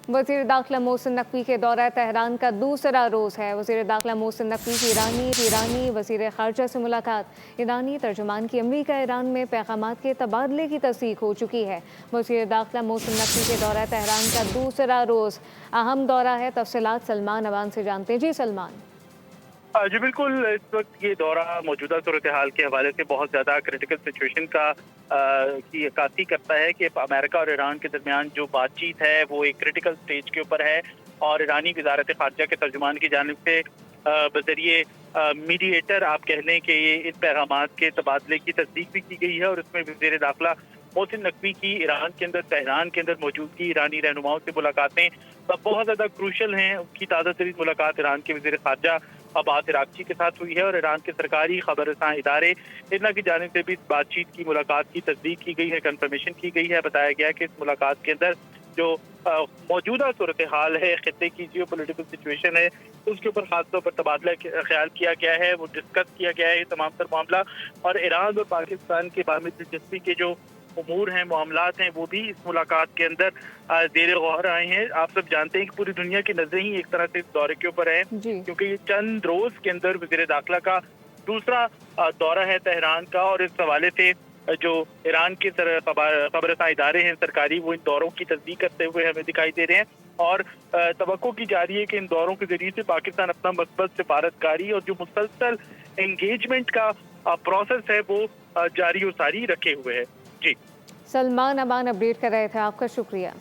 वज़ीर दाखिला मोहसिन नकवी के दौरा तेहरान का दूसरा रोज़ है। वज़ीर दाखिला मोहसिन नकवी की ईरानी वज़ीर ख़ारजा से मुलाकात। ईरानी तर्जुमान की अमरीका ईरान में पैगामात के तबादले की तस्दीक हो चुकी है। वज़ीर दाखिला मोहसिन नकवी के दौरा तेहरान का दूसरा रोज़ अहम दौरा है। तफसीलात सलमान अवान से जानते हैं। जी सलमान। जी बिल्कुल, इस वक्त ये दौरा मौजूदा सूरत हाल के हवाले से बहुत ज़्यादा क्रिटिकल सिचुएशन की अक्कासी करता है कि अमेरिका और ईरान के दरमियान जो बातचीत है वो एक क्रिटिकल स्टेज के ऊपर है। और ईरानी वजारत खारजा के तर्जुमान की जानिब से बजरिए मीडिएटर आप कह लें कि ये इन पैगामात के तबादले की तस्दीक भी की गई है। और इसमें वज़ीर दाखिला मोहसिन नकवी की ईरान के अंदर तेहरान के अंदर मौजूदगी, ईरानी रहनुमाओं से मुलाकातें बहुत ज़्यादा क्रूशल हैं। उनकी ताज़ा तरीन मुलाकात ईरान के वज़ीर ख़ारजा अब्बास अराग़ची के साथ हुई है और ईरान के सरकारी खबरसां इदारे इन्ना की जानिब से भी इस बातचीत की मुलाकात की तस्दीक की गई है, कंफर्मेशन की गई है। बताया गया कि इस मुलाकात के अंदर जो मौजूदा सूरत हाल है, खित्ते की जियो पोलिटिकल सिचुएशन है, उसके ऊपर खासतौर पर तबादला ख्याल किया गया है, वो डिस्कस किया गया है ये तमाम तर मामला। और ईरान और पाकिस्तान के बाहमी दिलचस्पी के जो उमूर हैं, मामलात हैं, वो भी इस मुलाकात के अंदर ज़ेर गौर आए हैं। आप सब जानते हैं कि पूरी दुनिया की नजरें ही एक तरह से इस दौरे के ऊपर है, क्योंकि ये चंद रोज के अंदर वज़ीर दाखिला का दूसरा दौरा है तेहरान का। और इस हवाले से जो ईरान के खबरसां इदारे हैं सरकारी, वो इन दौरों की तस्दीक करते हुए हमें दिखाई दे रहे हैं। और तवक्को की जा रही है कि इन दौरों के जरिए से पाकिस्तान अपना मस्बत सिफारतकारी और जो मुसलसल एंगेजमेंट का प्रोसेस है वो जारी और सारी रखे हुए है। जी सलमान अमान अपडेट कर रहे थे, आपका शुक्रिया।